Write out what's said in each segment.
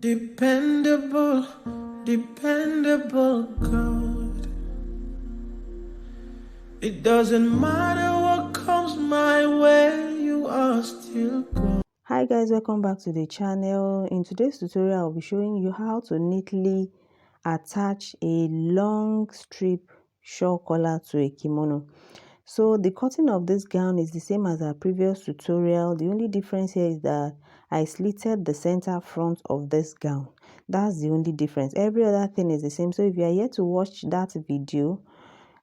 Dependable, dependable God. It doesn't matter what comes my way, you are still God. Hi guys, welcome back to the channel. In today's tutorial, I'll be showing you how to neatly attach a long strip shawl collar to a kimono. So the cutting of this gown is the same as our previous tutorial. The only difference here is that I slitted the center front of this gown. That's the only difference. Every other thing is the same. So if you are yet to watch that video,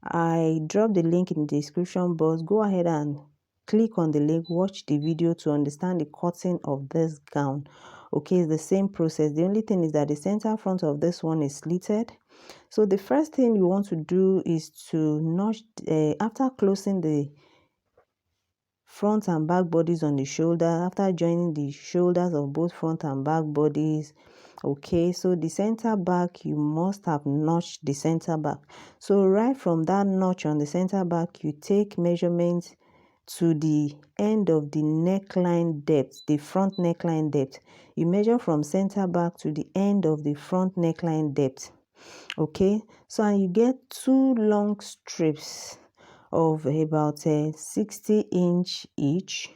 I dropped the link in the description box. Go ahead and click on the link, watch the video to understand the cutting of this gown. Okay, it's the same process. The only thing is that the center front of this one is slitted. So the first thing you want to do is to notch, after closing the front and back bodies on the shoulder, after joining the shoulders of both front and back bodies. Okay, so the center back, you must have notched the center back. So right from that notch on the center back, you take measurements to the end of the neckline depth, the front neckline depth. You measure from center back to the end of the front neckline depth. Okay, so and you get two long strips of about 60 inch each.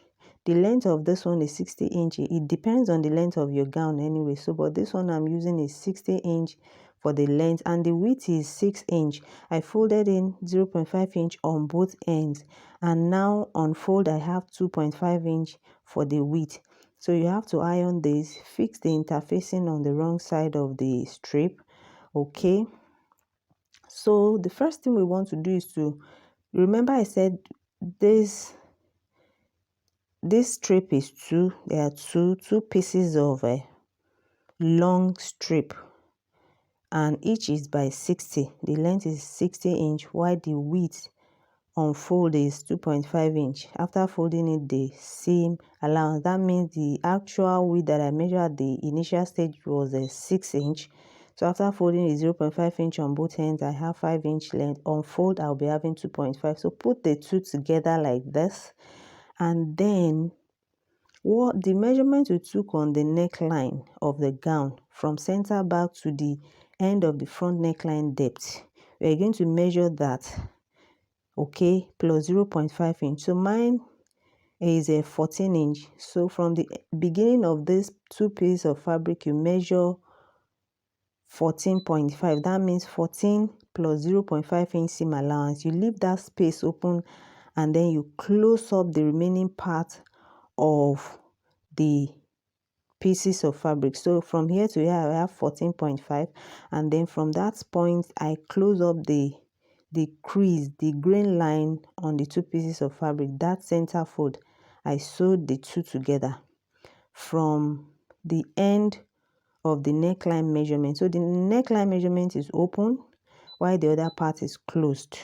The length of this one is 60 inch. It depends on the length of your gown anyway. So but this one I'm using is 60 inch for the length, and the width is 6 inch. I folded in 0.5 inch on both ends, and now on fold I have 2.5 inch for the width. So you have to iron this, fix the interfacing on the wrong side of the strip. Okay, so the first thing we want to do is to remember I said this strip is two. There are two pieces of a long strip, and each is by 60. The length is 60 inch, while the width on fold is 2.5 inch. After folding it, the seam allowance, that means the actual width that I measured at the initial stage was 6 inch. So after folding is 0.5 inch on both ends, I have 5 inch length. On fold, I'll be having 2.5. So put the two together like this, and then what the measurement we took on the neckline of the gown from center back to the end of the front neckline depth, we're going to measure that. Okay, plus 0.5 inch. So mine is a 14 inch. So from the beginning of this two pieces of fabric, you measure 14.5. That means 14 plus 0.5 inch seam allowance. You leave that space open, and then you close up the remaining part of the pieces of fabric. So from here to here I have 14.5, and then from that point I close up the crease, the grain line on the two pieces of fabric. That center fold, I sewed the two together from the end of the neckline measurement. So the neckline measurement is open while the other part is closed.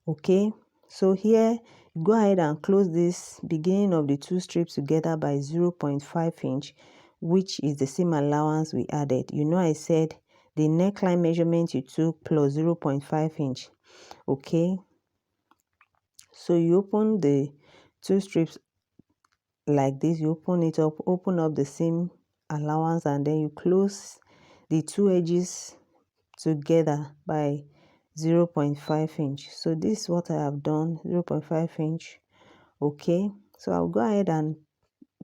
Okay, so here go ahead and close this beginning of the two strips together by 0.5 inch, which is the same allowance we added. You know I said the neckline measurement you took plus 0.5 inch. Okay, so you open the two strips like this, you open it up, open up the seam allowance, and then you close the two edges together by 0.5 inch. So this is what I have done, 0.5 inch. Okay, so I'll go ahead and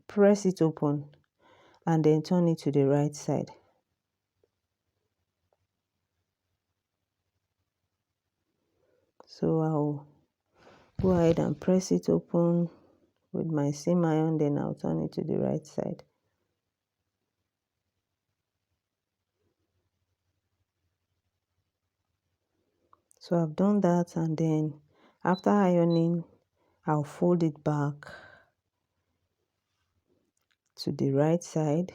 press it open and then turn it to the right side. So I'll go ahead and press it open with my seam iron, then I'll turn it to the right side. So I've done that, and then after ironing, I'll fold it back to the right side.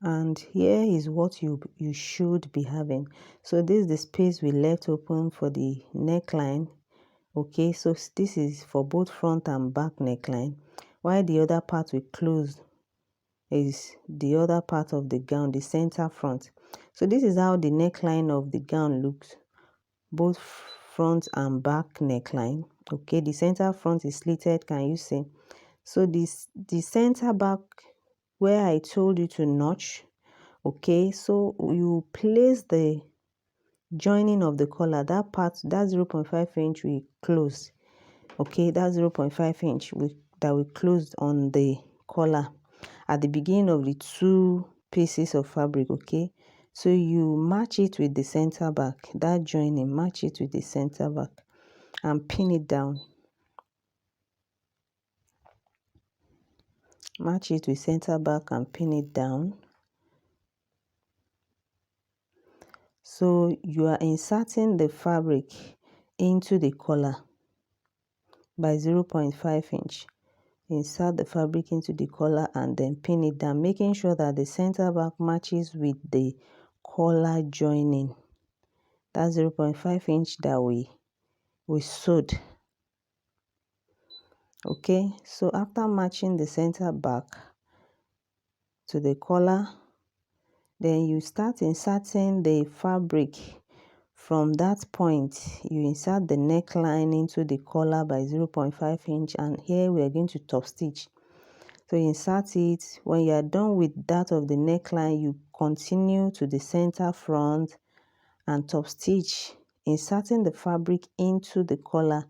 And here is what you should be having. So this is the space we left open for the neckline. Okay, so this is for both front and back neckline, while the other part we closed is the other part of the gown, the center front. So this is how the neckline of the gown looks, both front and back neckline. Okay, the center front is slitted, can you see? So the center back where I told you to notch, okay, so you place the joining of the collar, that part, that 0.5 inch we close. Okay, that 0.5 inch that we closed on the collar at the beginning of the two pieces of fabric. Okay, so you match it with the center back, that joining, match it with the center back and pin it down. Match it with center back and pin it down. So you are inserting the fabric into the collar by 0.5 inch. Insert the fabric into the collar and then pin it down, making sure that the center back matches with the collar joining. That's 0.5 inch that we sewed. Okay, so after matching the center back to the collar, then you start inserting the fabric. From that point, you insert the neckline into the collar by 0.5 inch, and here we are going to top stitch. So insert it. When you are done with that of the neckline, you continue to the center front and top stitch, inserting the fabric into the collar,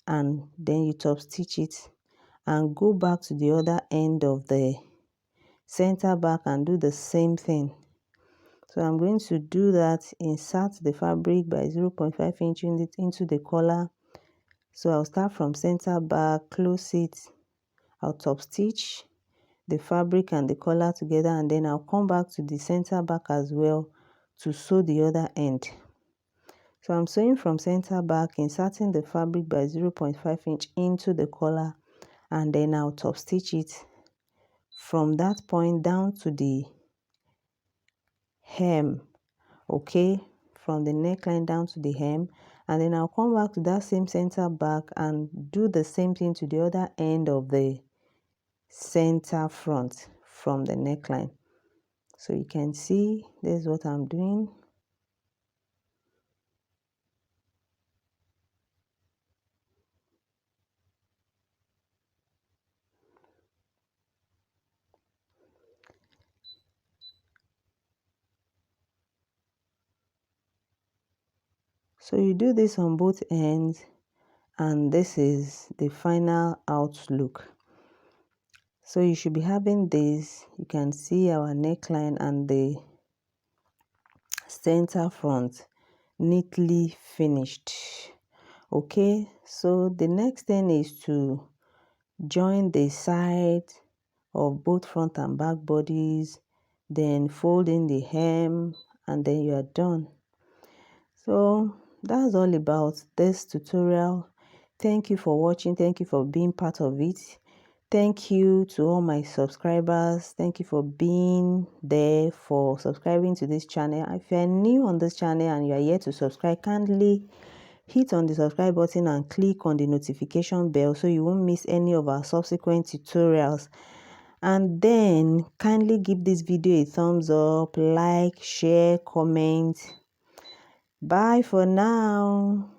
and then you top stitch it and go back to the other end of the center back and do the same thing. So I'm going to do that, insert the fabric by 0.5 inch into the collar. So I'll start from center back, close it, I'll top stitch the fabric and the collar together, and then I'll come back to the center back as well to sew the other end. So I'm sewing from center back, inserting the fabric by 0.5 inch into the collar, and then I'll top stitch it from that point down to the hem. Okay, from the neckline down to the hem, and then I'll come back to that same center back and do the same thing to the other end of the center front from the neckline. So you can see this is what I'm doing. So you do this on both ends, and this is the final outlook. So you should be having this. You can see our neckline and the center front neatly finished. Okay, so the next thing is to join the side of both front and back bodies, then fold in the hem, and then you are done. So that's all about this tutorial. Thank you for watching. Thank you for being part of it. Thank you to all my subscribers. Thank you for being there, for subscribing to this channel. If you are new on this channel and you are yet to subscribe, kindly hit on the subscribe button and click on the notification bell so you won't miss any of our subsequent tutorials. And then kindly give this video a thumbs up, like, share, comment. Bye for now.